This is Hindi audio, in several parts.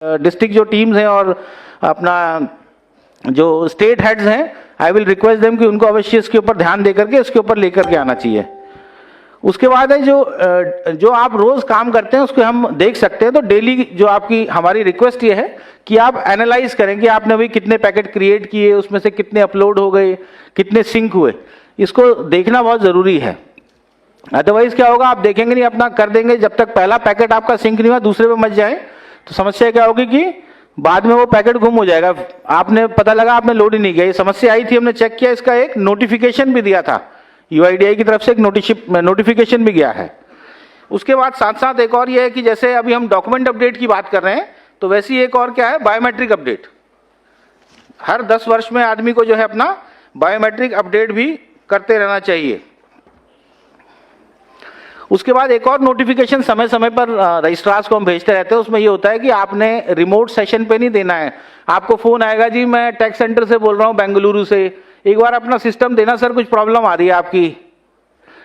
डिस्ट्रिक्ट जो टीम्स हैं और अपना जो स्टेट हेड्स हैं, आई विल रिक्वेस्ट देम कि उनको अवश्य इसके ऊपर ध्यान दे करके इसके ऊपर लेकर के आना चाहिए। उसके बाद है जो आप रोज काम करते हैं उसको हम देख सकते हैं। तो डेली जो आपकी हमारी रिक्वेस्ट ये है कि आप एनालाइज करें कि आपने अभी कितने पैकेट क्रिएट किए, उसमें से कितने अपलोड हो गए, कितने सिंक हुए, इसको देखना बहुत जरूरी है। अदरवाइज क्या होगा, आप देखेंगे नहीं, अपना कर देंगे, जब तक पहला पैकेट आपका सिंक नहीं हुआ दूसरे पे मच जाए तो समस्या क्या होगी कि बाद में वो पैकेट गुम हो जाएगा, आपने पता लगा आपने लोड ही नहीं किया। ये समस्या आई थी, हमने चेक किया, इसका एक नोटिफिकेशन भी दिया था, यूआईडीआई की तरफ से एक नोटिफिकेशन भी गया है। उसके बाद साथ साथ एक और ये है कि जैसे अभी हम डॉक्यूमेंट अपडेट की बात कर रहे हैं, तो वैसे ही एक और क्या है, बायोमेट्रिक अपडेट। हर 10 वर्ष में आदमी को जो है अपना बायोमेट्रिक अपडेट भी करते रहना चाहिए। उसके बाद एक और नोटिफिकेशन समय समय पर रजिस्ट्रार्स को हम भेजते रहते हैं, उसमें ये होता है कि आपने रिमोट सेशन पे नहीं देना है। आपको फोन आएगा, जी मैं टैक्स सेंटर से बोल रहा हूँ बेंगलुरु से, एक बार अपना सिस्टम देना सर, कुछ प्रॉब्लम आ रही है आपकी,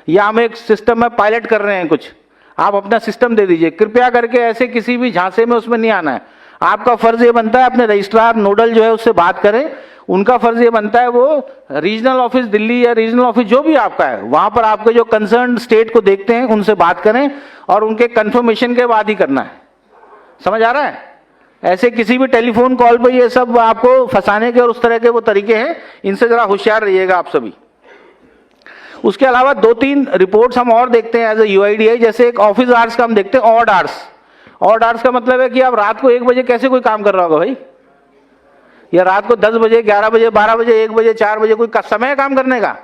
या हम एक सिस्टम में पायलट कर रहे हैं कुछ, आप अपना सिस्टम दे दीजिए। कृपया करके ऐसे किसी भी झांसे में उसमें नहीं आना है। आपका फर्ज ये बनता है अपने रजिस्ट्रार नोडल जो है उससे बात करें, उनका फर्ज ये बनता है वो रीजनल ऑफिस दिल्ली या रीजनल ऑफिस जो भी आपका है वहां पर आपके जो कंसर्न स्टेट को देखते हैं उनसे बात करें और उनके कंफर्मेशन के बाद ही करना है। समझ आ रहा है? ऐसे किसी भी टेलीफोन कॉल पर ये सब आपको फंसाने के और उस तरह के वो तरीके हैं, इनसे जरा होशियार रहिएगा आप सभी। उसके अलावा 2-3 रिपोर्ट्स हम और देखते हैं एज ए यूआईडीआई। जैसे एक ऑफिस आवर्स का हम देखते हैं, ऑड आवर्स। ऑड आवर्स का मतलब है कि आप रात को 1 बजे कैसे कोई काम कर रहा होगा भाई, या रात को 10 बजे, 11 बजे, 12 बजे, 1 बजे, 4 बजे, कोई समय है काम करने का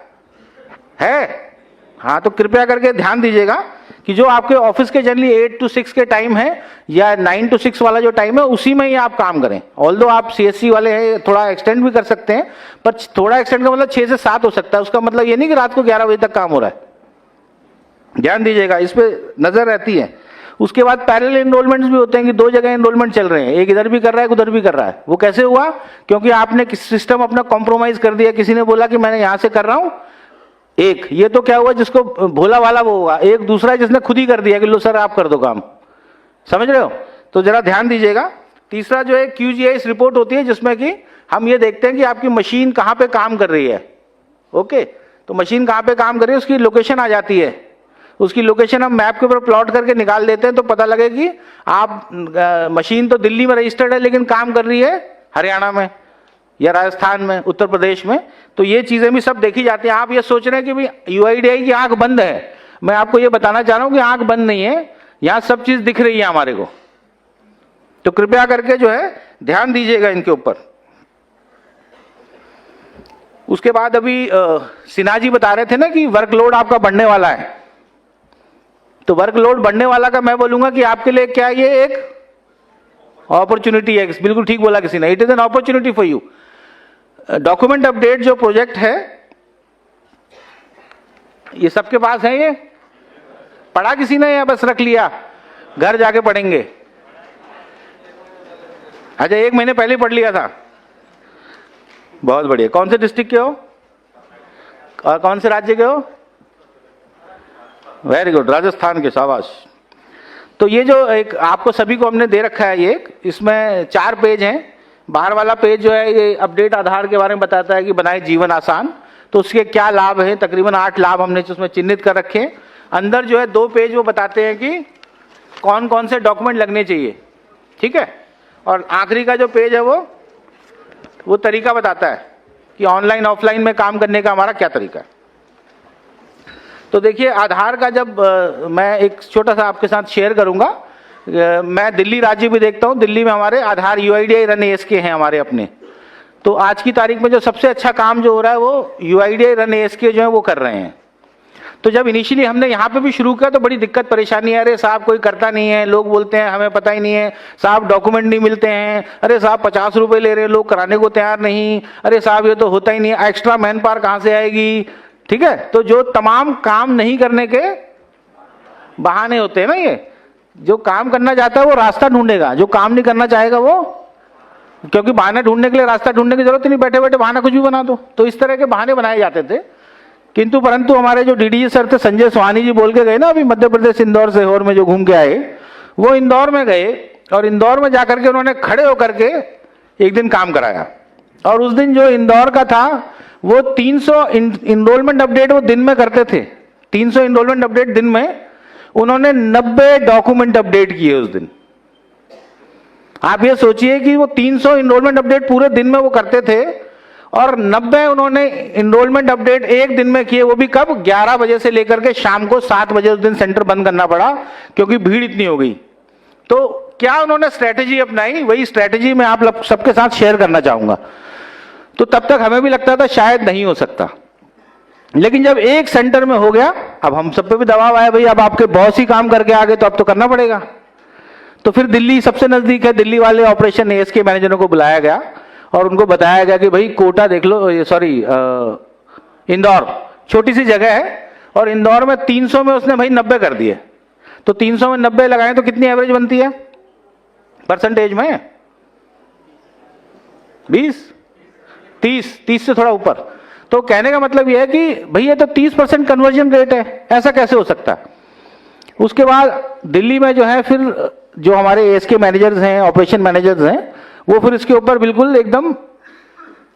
है? हाँ, तो कृपया करके ध्यान दीजिएगा कि जो आपके ऑफिस के जनरली 8 to 6 के टाइम है या 9 to 6 वाला जो टाइम है उसी में ही आप काम करें। ऑल्दो आप सीएससी वाले हैं, थोड़ा एक्सटेंड भी कर सकते हैं, पर थोड़ा एक्सटेंड का मतलब 6 से 7 हो सकता है। उसका मतलब ये नहीं कि रात को 11 बजे तक काम हो रहा है। ध्यान दीजिएगा, इस पे नजर रहती है। उसके बाद पैरेलल एनरोलमेंट्स भी होते हैं कि 2 जगह एनरोलमेंट चल रहे हैं, एक इधर भी कर रहा है, उधर भी कर रहा है। वो कैसे हुआ? क्योंकि आपने सिस्टम अपना कॉम्प्रोमाइज कर दिया। किसी ने बोला कि मैंने यहां से कर रहा हूं, एक ये तो क्या हुआ, जिसको भोला वाला वो होगा, एक दूसरा जिसने खुद ही कर दिया कि लो सर आप कर दो काम। समझ रहे हो? तो जरा ध्यान दीजिएगा। तीसरा जो है QGIS रिपोर्ट होती है, जिसमें कि हम ये देखते हैं कि आपकी मशीन कहां पे काम कर रही है। ओके, तो मशीन कहां पे काम कर रही है उसकी लोकेशन आ जाती है। उसकी लोकेशन हम मैप के ऊपर प्लॉट करके निकाल देते हैं, तो पता लगे कि आप मशीन तो दिल्ली में रजिस्टर्ड है लेकिन काम कर रही है हरियाणा में या राजस्थान में, उत्तर प्रदेश में। तो ये चीजें भी सब देखी जाती हैं। आप ये सोच रहे हैं कि भाई यूआईडीआई की आंख बंद है, मैं आपको ये बताना चाह रहा हूं कि आंख बंद नहीं है, यहां सब चीज दिख रही है हमारे को। तो कृपया करके जो है ध्यान दीजिएगा इनके ऊपर। उसके बाद अभी सिन्हा जी बता रहे थे ना कि वर्कलोड आपका बढ़ने वाला है। तो वर्कलोड बढ़ने वाला का मैं बोलूंगा कि आपके लिए क्या ये एक अपॉर्चुनिटी है। बिल्कुल ठीक बोला किसी ने, it is an opportunity for you. Document update जो प्रोजेक्ट है ये सबके पास है, ये पढ़ा किसी ने या बस रख लिया, घर जाके पढ़ेंगे? अच्छा, 1 महीने पहले पढ़ लिया था, बहुत बढ़िया। कौन से डिस्ट्रिक्ट के हो और कौन से राज्य के हो? वेरी गुड, राजस्थान के, शाबाश। तो ये जो एक आपको सभी को हमने दे रखा है, ये इसमें 4 पेज हैं। बाहर वाला पेज जो है ये अपडेट आधार के बारे में बताता है कि बनाए जीवन आसान, तो उसके क्या लाभ हैं। तकरीबन 8 लाभ हमने उसमें चिन्हित कर रखे हैं। अंदर जो है 2 पेज वो बताते हैं कि कौन कौन से डॉक्यूमेंट लगने चाहिए, ठीक है। और आखिरी का जो पेज है वो तरीका बताता है कि ऑनलाइन ऑफलाइन में काम करने का हमारा क्या तरीका है। तो देखिए, आधार का जब मैं एक छोटा सा आपके साथ शेयर करूंगा। मैं दिल्ली राज्य भी देखता हूं, दिल्ली में हमारे आधार यूआईडीआई रन ASK हैं हमारे अपने। तो आज की तारीख में जो सबसे अच्छा काम जो हो रहा है वो यूआईडीआई रन ASK जो है वो कर रहे हैं। तो जब इनिशियली हमने यहाँ पे भी शुरू किया तो बड़ी दिक्कत परेशानी है, अरे साहब कोई करता नहीं है, लोग बोलते हैं हमें पता ही नहीं है, साहब डॉक्यूमेंट नहीं मिलते हैं, अरे साहब 50 रुपए ले रहे हैं, लोग कराने को तैयार नहीं, अरे साहब ये तो होता ही नहीं, एक्स्ट्रा मैन पावर कहाँ से आएगी, ठीक है। तो जो तमाम काम नहीं करने के बहाने होते हैं ना, ये जो काम करना चाहता है वो रास्ता ढूंढेगा, जो काम नहीं करना चाहेगा वो, क्योंकि बहाने ढूंढने के लिए रास्ता ढूंढने की जरूरत ही नहीं, बैठे बैठे बहाना कुछ भी बना दो। तो इस तरह के बहाने बनाए जाते थे। किंतु परंतु हमारे जो डीडीजी सर थे संजय सोहानी जी बोल के गए ना अभी मध्य प्रदेश इंदौर सीहोर में जो घूम के आए, वो इंदौर में गए और इंदौर में जाकर के उन्होंने खड़े होकर के एक दिन काम कराया। और उस दिन जो इंदौर का था वो 300 इनरोलमेंट अपडेट वो दिन में करते थे। 300 इनरोलमेंट अपडेट दिन में, उन्होंने 90 डॉक्यूमेंट अपडेट किए उस दिन। आप ये सोचिए कि वो 300 इनरोलमेंट अपडेट पूरे दिन में वो करते थे और 90 उन्होंने इनरोलमेंट अपडेट एक दिन में किए, वो भी कब? 11 बजे से लेकर के शाम को 7 बजे उस दिन सेंटर बंद करना पड़ा क्योंकि भीड़ इतनी हो गई। तो क्या उन्होंने स्ट्रेटेजी अपनाई? वही स्ट्रेटेजी मैं आप सबके साथ शेयर करना चाहूंगा। तो तब तक हमें भी लगता था शायद नहीं हो सकता, लेकिन जब एक सेंटर में हो गया, अब हम सब पे भी दबाव आया, भाई अब आपके बॉस ही काम करके आ गए तो अब तो करना पड़ेगा। तो फिर दिल्ली सबसे नजदीक है, दिल्ली वाले ऑपरेशन एएसके मैनेजरों को बुलाया गया और उनको बताया गया कि भाई कोटा देख लो, सॉरी इंदौर छोटी सी जगह है और इंदौर में 300 में उसने भाई 90 कर दिए। तो 300 में 90 लगाएं तो कितनी एवरेज बनती है परसेंटेज में? 20, 30 से थोड़ा ऊपर। तो कहने का मतलब यह है कि भाई ये तो 30% कन्वर्जन रेट है, ऐसा कैसे हो सकता है? उसके बाद दिल्ली में जो है, फिर जो हमारे एएसके मैनेजर्स हैं, ऑपरेशन मैनेजर्स हैं, वो फिर इसके ऊपर बिल्कुल एकदम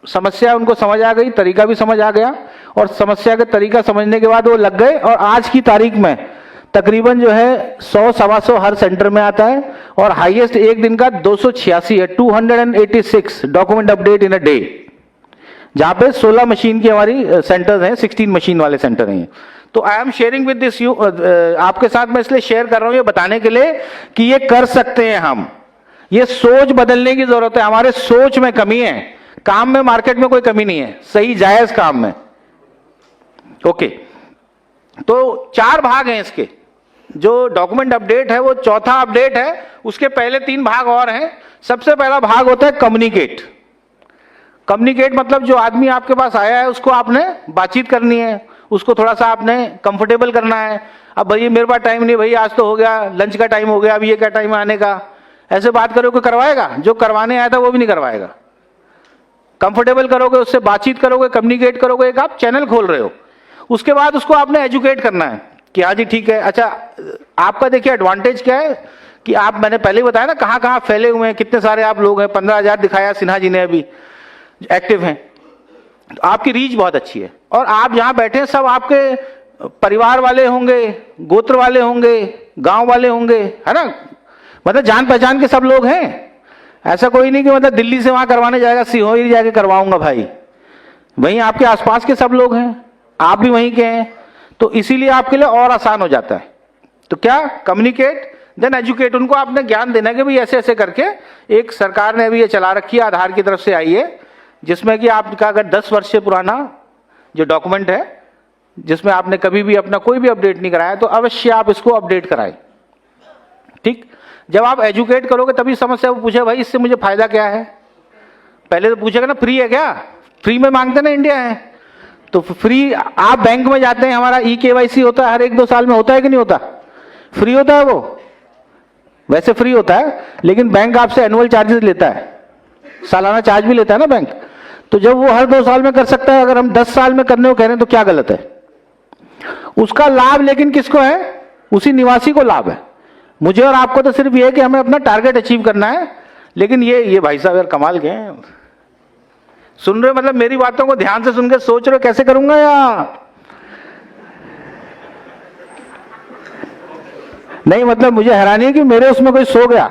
समस्या उनको समझ आ गई, तरीका भी समझ आ गया और समस्या का तरीका समझने के बाद वो लग गए। और आज की तारीख में तकरीबन जो है 100-125 हर सेंटर में आता है और हाईएस्ट एक दिन का 286 है, 286 document update in a day, जहां पे 16 मशीन की हमारी सेंटर्स हैं, 16 मशीन वाले सेंटर हैं। तो I am sharing with this you, आपके साथ मैं इसलिए शेयर कर रहा हूं ये बताने के लिए कि ये कर सकते हैं हम। ये सोच बदलने की जरूरत है, हमारे सोच में कमी है। काम में मार्केट में कोई कमी नहीं है, सही जायज काम में। ओके, तो 4 भाग हैं इसके। जो डॉक्यूमेंट अपडेट है वो चौथा अपडेट है, उसके पहले 3 भाग और हैं। सबसे पहला भाग होता है कम्युनिकेट। कम्युनिकेट मतलब जो आदमी आपके पास आया है उसको आपने बातचीत करनी है, उसको थोड़ा सा आपने कंफर्टेबल करना है। अब भाई मेरे पास टाइम नहीं, भाई आज तो हो गया, लंच का टाइम हो गया, अब ये क्या टाइम है आने का, ऐसे बात करोगे करवाएगा? जो करवाने आया था वो भी नहीं करवाएगा। कंफर्टेबल करोगे, उससे बातचीत करोगे, कम्युनिकेट करोगे, एक आप चैनल खोल रहे हो। उसके बाद उसको आपने एजुकेट करना है कि हाँ जी ठीक है। अच्छा, आपका देखिए एडवांटेज क्या है कि आप, मैंने पहले ही बताया ना कहाँ कहाँ फैले हुए हैं, कितने सारे आप लोग हैं, 15,000 दिखाया सिन्हा जी ने अभी एक्टिव हैं। तो आपकी रीच बहुत अच्छी है और आप जहां बैठे हैं सब आपके परिवार वाले होंगे, गोत्र वाले होंगे, गांव वाले होंगे, है ना? मतलब जान पहचान के सब लोग हैं। ऐसा कोई नहीं कि मतलब दिल्ली से वहां करवाने जाएगा, सीहोर ही जाके करवाऊंगा भाई। वहीं आपके आसपास के सब लोग हैं, आप भी वहीं के हैं, तो इसीलिए आपके लिए और आसान हो जाता है। तो क्या? Communicate then educate. उनको आपने ज्ञान देना है कि भाई ऐसे ऐसे करके, एक सरकार ने अभी ये चला रखी है, आधार की तरफ से आई है, जिसमें कि आपका अगर 10 वर्ष से पुराना जो डॉक्यूमेंट है, जिसमें आपने कभी भी अपना कोई भी अपडेट नहीं कराया, तो अवश्य आप इसको अपडेट कराएं। ठीक, जब आप एजुकेट करोगे तभी समस्या वो पूछे भाई इससे मुझे फायदा क्या है। पहले तो पूछेगा ना फ्री है क्या? फ्री में मांगते ना इंडिया है तो फ्री। आप बैंक में जाते हैं, हमारा ई-केवाईसी होता है हर 1-2 साल में, होता है कि नहीं होता? फ्री होता है वो, वैसे फ्री होता है, लेकिन बैंक आपसे एनुअल चार्जेस लेता है, सालाना चार्ज भी लेता है ना बैंक। तो जब वो हर 2 साल में कर सकता है, अगर हम 10 साल में करने को कह रहे हैं तो क्या गलत है? उसका लाभ लेकिन किसको है? उसी निवासी को लाभ है। मुझे और आपको तो सिर्फ ये है कि हमें अपना टारगेट अचीव करना है। लेकिन ये भाई साहब यार कमाल के हैं, सुन रहे हो? मतलब मेरी बातों को ध्यान से सुन के सोच रहे हो कैसे करूंगा यार? नहीं, मतलब मुझे हैरानी है कि मेरे उसमें कोई सो गया।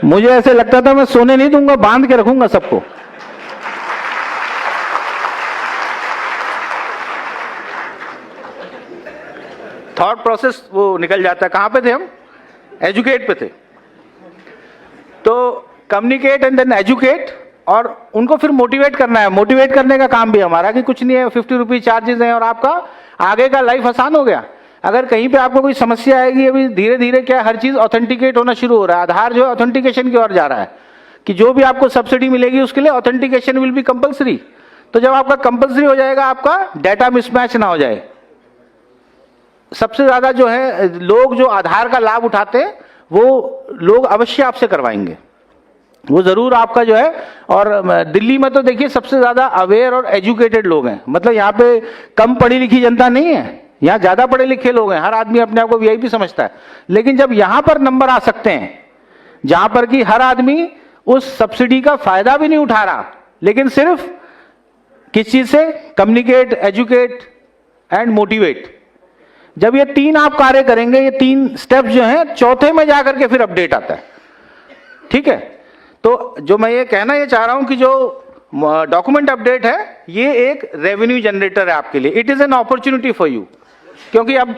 मुझे ऐसे लगता था मैं सोने नहीं दूंगा, बांध के रखूंगा सबको। थॉट प्रोसेस वो निकल जाता है। कहां पे थे हम? एजुकेट पे थे। तो कम्युनिकेट एंड देन एजुकेट, और उनको फिर मोटिवेट करना है। मोटिवेट करने का काम भी हमारा कि कुछ नहीं है, 50 रुपीज चार्जेस हैं और आपका आगे का लाइफ आसान हो गया। अगर कहीं पे आपको कोई समस्या आएगी, अभी धीरे धीरे क्या हर चीज ऑथेंटिकेट होना शुरू हो रहा है। आधार जो है ऑथेंटिकेशन की ओर जा रहा है कि जो भी आपको सब्सिडी मिलेगी उसके लिए ऑथेंटिकेशन विल बी कंपलसरी। तो जब आपका कंपलसरी हो जाएगा, आपका डाटा मिसमैच ना हो जाए। सबसे ज्यादा जो है लोग जो आधार का लाभ उठाते हैं वो लोग अवश्य आपसे करवाएंगे, वो जरूर आपका जो है। और दिल्ली में तो देखिए सबसे ज्यादा अवेयर और एजुकेटेड लोग हैं। मतलब यहाँ पे कम पढ़ी लिखी जनता नहीं है, यहाँ ज्यादा पढ़े लिखे लोग हैं। हर आदमी अपने आप को वीआईपी समझता है। लेकिन जब यहाँ पर नंबर आ सकते हैं, जहां पर कि हर आदमी उस सब्सिडी का फायदा भी नहीं उठा रहा, लेकिन सिर्फ किस चीज से? Communicate, educate and motivate. जब ये तीन आप कार्य करेंगे, ये तीन स्टेप्स जो हैं, चौथे में जाकर के फिर अपडेट आता है। ठीक है, तो जो मैं ये कहना ये चाह रहा हूं कि जो डॉक्यूमेंट अपडेट है ये एक रेवेन्यू जनरेटर है आपके लिए। It is an opportunity for you, क्योंकि अब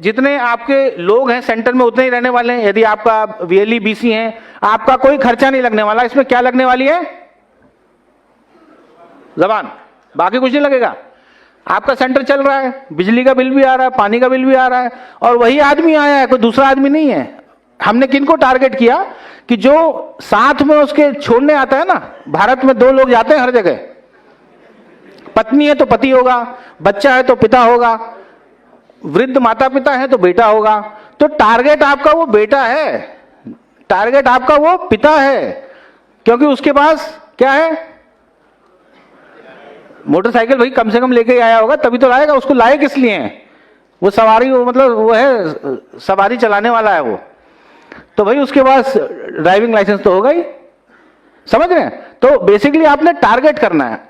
जितने आपके लोग हैं सेंटर में उतने ही रहने वाले हैं। यदि आपका वीएलई बीसी है, आपका कोई खर्चा नहीं लगने वाला। इसमें क्या लगने वाली है? जबान, बाकी कुछ नहीं लगेगा। आपका सेंटर चल रहा है, बिजली का बिल भी आ रहा है, पानी का बिल भी आ रहा है, और वही आदमी आया है, कोई दूसरा आदमी नहीं है। हमने किनको टारगेट किया कि जो साथ में उसके छोड़ने आता है ना, भारत में 2 लोग जाते हैं हर जगह, पत्नी है तो पति होगा, बच्चा है तो पिता होगा, वृद्ध माता पिता है तो बेटा होगा। तो टारगेट आपका वो बेटा है, टारगेट आपका वो पिता है, क्योंकि उसके पास क्या है? मोटरसाइकिल भाई कम से कम लेके आया होगा, तभी तो लाएगा। उसको लाए किस लिए हैं? वो सवारी, वो मतलब वो है सवारी चलाने वाला है वो, तो भाई उसके पास ड्राइविंग लाइसेंस तो होगा ही। समझ रहे हैं? तो बेसिकली आपने टारगेट करना है,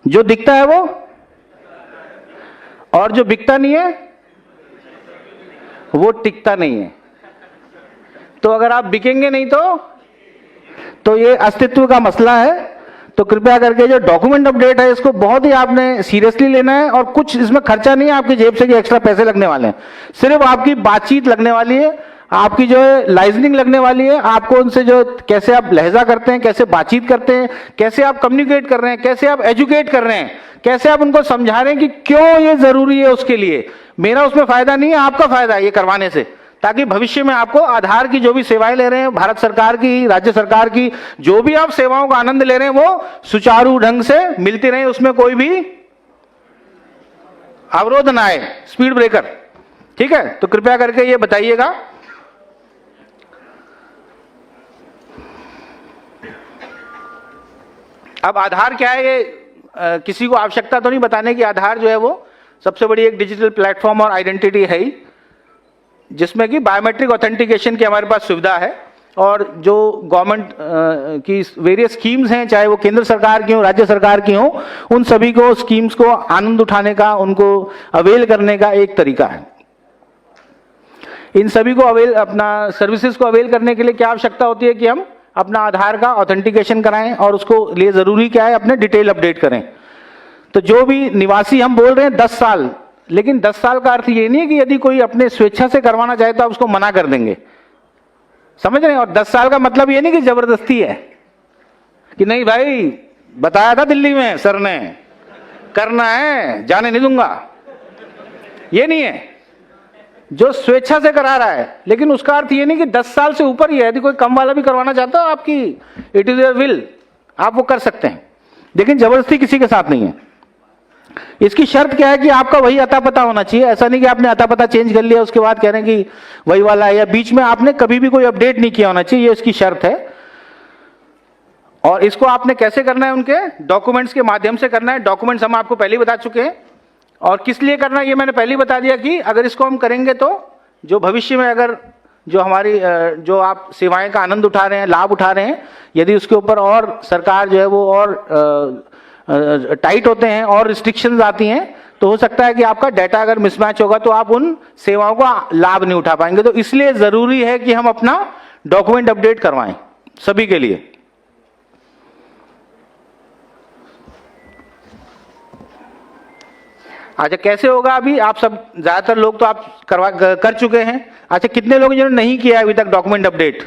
जो दिखता है वो, और जो बिकता नहीं है वो टिकता नहीं है। तो अगर आप बिकेंगे नहीं तो ये अस्तित्व का मसला है। तो कृपया करके जो डॉक्यूमेंट अपडेट है इसको बहुत ही आपने सीरियसली लेना है, और कुछ इसमें खर्चा नहीं है आपकी जेब से कि एक्स्ट्रा पैसे लगने वाले हैं। सिर्फ आपकी बातचीत लगने वाली है, आपकी जो है लाइजनिंग लगने वाली है। आपको उनसे जो कैसे आप लहजा करते हैं, कैसे बातचीत करते हैं, कैसे आप कम्युनिकेट कर रहे हैं, कैसे आप एजुकेट कर रहे हैं, कैसे आप उनको समझा रहे हैं कि क्यों ये जरूरी है उसके लिए। मेरा उसमें फायदा नहीं है, आपका फायदा है ये करवाने से, ताकि भविष्य में आपको आधार की जो भी सेवाएं ले रहे हैं, भारत सरकार की, राज्य सरकार की, जो भी आप सेवाओं का आनंद ले रहे हैं वो सुचारू ढंग से मिलती रहे, उसमें कोई भी अवरोध ना आए, स्पीड ब्रेकर। ठीक है, तो कृपया करके ये बताइएगा। अब आधार क्या है, ये किसी को आवश्यकता तो नहीं बताने की। आधार जो है वो सबसे बड़ी एक डिजिटल प्लेटफॉर्म और आइडेंटिटी है ही, जिसमें कि बायोमेट्रिक ऑथेंटिकेशन की हमारे पास सुविधा है। और जो गवर्नमेंट की वेरियस स्कीम्स हैं, चाहे वो केंद्र सरकार की हो, राज्य सरकार की हो, उन सभी को स्कीम्स को आनंद उठाने का, उनको अवेल करने का एक तरीका है। इन सभी को अपना सर्विसेज को अवेल करने के लिए क्या आवश्यकता होती है कि हम अपना आधार का ऑथेंटिकेशन कराएं, और उसको लिए जरूरी क्या है? अपने डिटेल अपडेट करें। तो जो भी निवासी हम बोल रहे हैं 10 साल, लेकिन 10 साल का अर्थ ये नहीं है कि यदि कोई अपने स्वेच्छा से करवाना चाहे तो आप उसको मना कर देंगे। समझ रहे हैं? और 10 साल का मतलब ये नहीं कि जबरदस्ती है, कि नहीं भाई बताया था दिल्ली में सर ने, करना है, जाने नहीं दूंगा, ये नहीं है। जो स्वेच्छा से करा रहा है, लेकिन उसका अर्थ ये नहीं कि 10 साल से ऊपर ही है। यदि कोई कम वाला भी करवाना चाहता है, आपकी इट इज योर विल, आप वो कर सकते हैं, लेकिन जबरदस्ती किसी के साथ नहीं है। इसकी शर्त क्या है कि आपका वही अता पता होना चाहिए। ऐसा नहीं कि आपने अता पता चेंज कर लिया उसके बाद कह रहे हैं कि वही वाला है, या बीच में आपने कभी भी कोई अपडेट नहीं किया होना चाहिए, ये इसकी शर्त है। और इसको आपने कैसे करना है? उनके डॉक्यूमेंट्स के माध्यम से करना है। डॉक्यूमेंट्स हम आपको पहले ही बता चुके हैं, और किस लिए करना है ये मैंने पहले ही बता दिया कि अगर इसको हम करेंगे तो जो भविष्य में अगर जो हमारी जो आप सेवाएं का आनंद उठा रहे हैं, लाभ उठा रहे हैं, यदि उसके ऊपर और सरकार जो है वो और टाइट होते हैं और रिस्ट्रिक्शंस आती हैं, तो हो सकता है कि आपका डाटा अगर मिसमैच होगा तो आप उन सेवाओं का लाभ नहीं उठा पाएंगे। तो इसलिए जरूरी है कि हम अपना डॉक्यूमेंट अपडेट करवाएं सभी के लिए। अच्छा, कैसे होगा? अभी आप सब ज्यादातर लोग तो आप कर चुके हैं। अच्छा, कितने लोग जिन्होंने नहीं किया है अभी तक डॉक्यूमेंट अपडेट?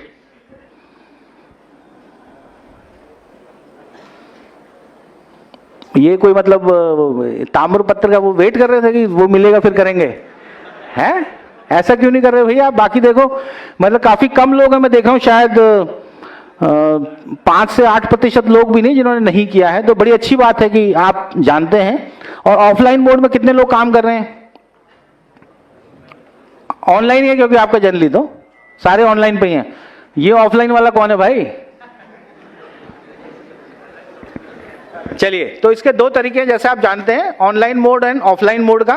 ये कोई मतलब ताम्र पत्र का वो वेट कर रहे थे कि वो मिलेगा फिर करेंगे, हैं? ऐसा क्यों नहीं कर रहे भैया? बाकी देखो, मतलब काफी कम लोग हैं, मैं देख रहा हूँ शायद 5 से 8% लोग भी नहीं जिन्होंने नहीं किया है। तो बड़ी अच्छी बात है कि आप जानते हैं। और ऑफलाइन मोड में कितने लोग काम कर रहे हैं? ऑनलाइन है, क्योंकि आपका जनरली तो सारे ऑनलाइन पे ही हैं। ये ऑफलाइन वाला कौन है भाई? चलिए, तो इसके 2 तरीके हैं, जैसे आप जानते हैं, online mode and offline mode का,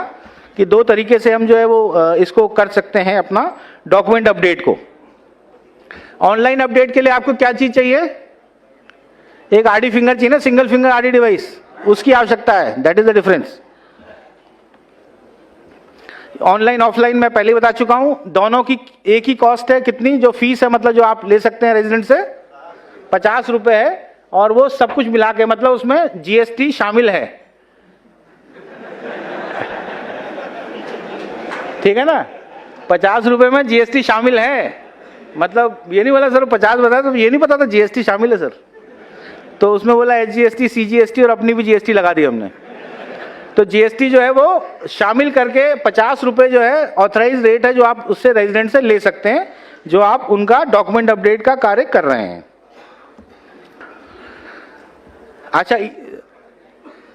कि 2 तरीके से हम जो है वो इसको कर सकते हैं अपना डॉक्यूमेंट अपडेट को। ऑनलाइन अपडेट के लिए आपको क्या चीज चाहिए? एक आरडी फिंगर चाहिए ना, सिंगल फिंगर आरडी डिवाइस, उसकी आवश्यकता है। That is the difference. Online offline मैं पहले बता चुका हूं, दोनों की एक ही कॉस्ट है। कितनी? जो फीस है, मतलब जो आप ले सकते हैं रेजिडेंट से, 50 रुपए है। और वो सब कुछ मिला के, मतलब उसमें जीएसटी शामिल है, ठीक है ना? 50 रुपए में जीएसटी शामिल है। मतलब ये नहीं बोला सर 50 बताया, तो ये नहीं पता था जीएसटी शामिल है सर। तो उसमें बोला एचजीएसटी, सीजीएसटी और अपनी भी जीएसटी लगा दी हमने। तो जीएसटी जो है वो शामिल करके 50 रुपए जो है ऑथराइज रेट है, जो आप उससे रेजिडेंट से ले सकते हैं, जो आप उनका डॉक्यूमेंट अपडेट का कार्य कर रहे हैं। अच्छा,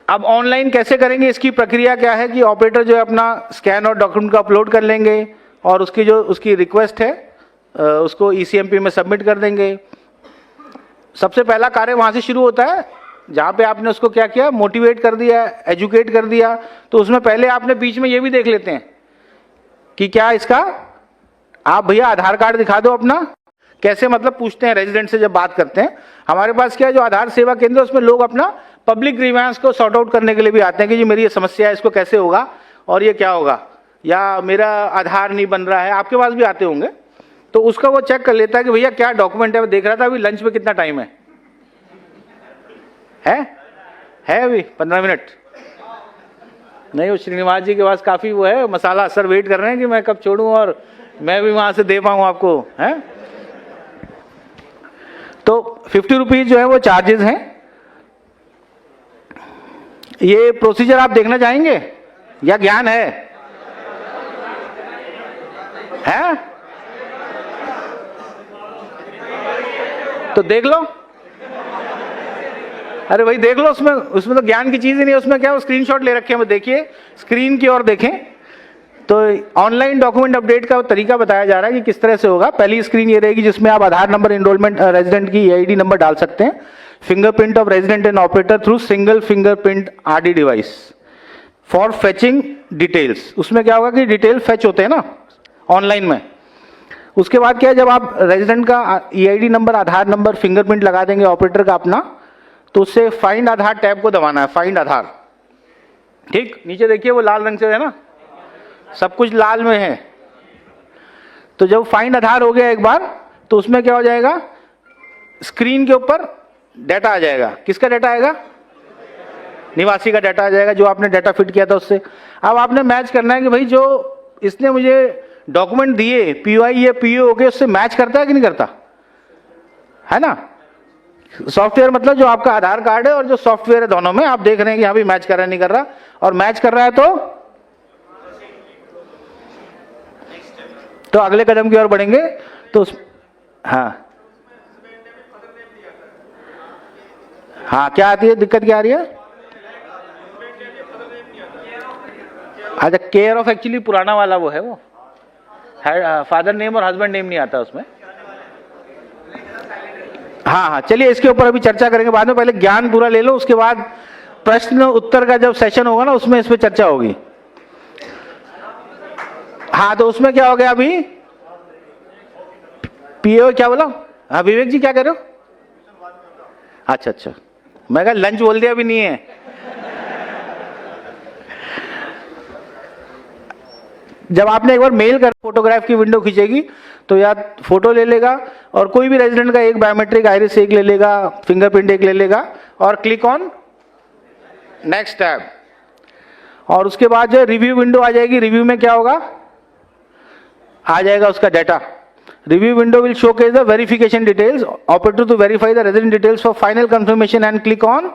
अब ऑनलाइन कैसे करेंगे? इसकी प्रक्रिया क्या है कि ऑपरेटर जो है अपना स्कैन और डॉक्यूमेंट को अपलोड कर लेंगे और उसकी रिक्वेस्ट है उसको ईसीएमपी में सबमिट कर देंगे। सबसे पहला कार्य वहां से शुरू होता है जहां पे आपने उसको क्या किया, मोटिवेट कर दिया, एजुकेट कर दिया। तो उसमें पहले आपने बीच में ये भी देख लेते हैं कि क्या इसका, आप भैया आधार कार्ड दिखा दो अपना। कैसे मतलब पूछते हैं रेजिडेंट से जब बात करते हैं। हमारे पास क्या है, जो आधार सेवा केंद्र, उसमें लोग अपना पब्लिक ग्रीवेंस को सॉर्ट आउट करने के लिए भी आते हैं कि जी मेरी ये समस्या है, इसको कैसे होगा और ये क्या होगा, या मेरा आधार नहीं बन रहा है, आपके पास भी आते होंगे। तो उसका वो चेक कर लेता है कि भैया क्या डॉक्यूमेंट है। मैं देख रहा था अभी लंच में कितना टाइम है अभी 15 मिनट नहीं। वो श्रीनिवास जी के पास काफी वो है मसाला, सर वेट कर रहे हैं कि मैं कब छोड़ूं और मैं भी वहां से दे पाऊं आपको, है। तो 50 रुपीज जो है वो चार्जेस हैं। ये प्रोसीजर आप देखना चाहेंगे या ज्ञान है? तो देख लो। अरे भाई देख लो, उसमें तो ज्ञान की चीज ही नहीं है। उसमें क्या है, स्क्रीनशॉट ले रखे हैं, देखिए स्क्रीन की ओर देखें। तो ऑनलाइन डॉक्यूमेंट अपडेट का तरीका बताया जा रहा है कि किस तरह से होगा। पहली स्क्रीन ये रहेगी जिसमें आप आधार नंबर, एनरोलमेंट, रेजिडेंट की ईआईडी नंबर डाल सकते हैं। Fingerprint of resident and operator through single fingerprint RD device for fetching details. उसमें क्या होगा कि डिटेल फेच होते हैं ना ऑनलाइन में। उसके बाद क्या है, जब आप रेजिडेंट का ईआईडी नंबर, आधार नंबर, फिंगरप्रिंट लगा देंगे ऑपरेटर का अपना, तो उससे फाइंड आधार टैब को दबाना है, फाइंड आधार। ठीक, नीचे देखिए वो लाल रंग से है ना, सब कुछ लाल में है। तो जब फाइंड आधार हो गया एक बार, तो उसमें क्या हो जाएगा, स्क्रीन के ऊपर डाटा आ जाएगा। किसका डाटा आएगा? निवासी का डाटा आ जाएगा, जो आपने डाटा फिट किया था उससे। अब आपने मैच करना है कि भाई जो इसने मुझे डॉक्यूमेंट दिए, पीओआई या पीओ के, उससे मैच करता है कि नहीं करता, है ना। सॉफ्टवेयर मतलब जो आपका आधार कार्ड है और जो सॉफ्टवेयर है, दोनों में आप देख रहे हैं कि यहाँ भी मैच कर रहा है, नहीं कर रहा। और मैच कर रहा है तो अगले कदम की ओर बढ़ेंगे। तो हाँ क्या आती है, दिक्कत क्या आ रही है? अच्छा, केयर ऑफ एक्चुअली पुराना वाला वो है, वो फादर नेम और हस्बैंड नेम नहीं आता उसमें। हाँ, चलिए इसके ऊपर अभी चर्चा करेंगे बाद में। पहले ज्ञान पूरा ले लो, उसके बाद प्रश्न उत्तर का जब सेशन होगा ना, उसमें इस पे चर्चा होगी। हाँ, तो उसमें क्या हो गया अभी, पीओ क्या बोला? हाँ विवेक जी क्या कह रहे हो? अच्छा, मैं कहा लंच बोल दिया, अभी नहीं है। जब आपने एक बार मेल कर, फोटोग्राफ की विंडो खींचेगी तो या फोटो ले लेगा, और कोई भी रेजिडेंट का एक बायोमेट्रिक आइरिस एक ले लेगा, फिंगरप्रिंट एक ले लेगा, और क्लिक ऑन नेक्स्ट टैब। और उसके बाद जो रिव्यू विंडो आ जाएगी। रिव्यू में क्या होगा, आ जाएगा उसका data. Review window will showcase the verification details, operator to verify the resident details for final confirmation and click on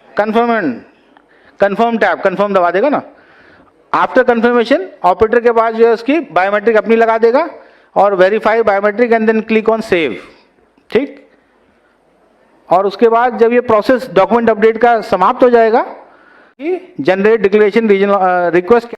confirm tab. Confirm दबा देगा ना। आफ्टर कंफर्मेशन ऑपरेटर के पास जो है उसकी बायोमेट्रिक अपनी लगा देगा और verify biometric and then click on save. ठीक, और उसके बाद जब ये प्रोसेस डॉक्यूमेंट अपडेट का समाप्त हो जाएगा, जनरेट डिक्लेरेशन रीजन रिक्वेस्ट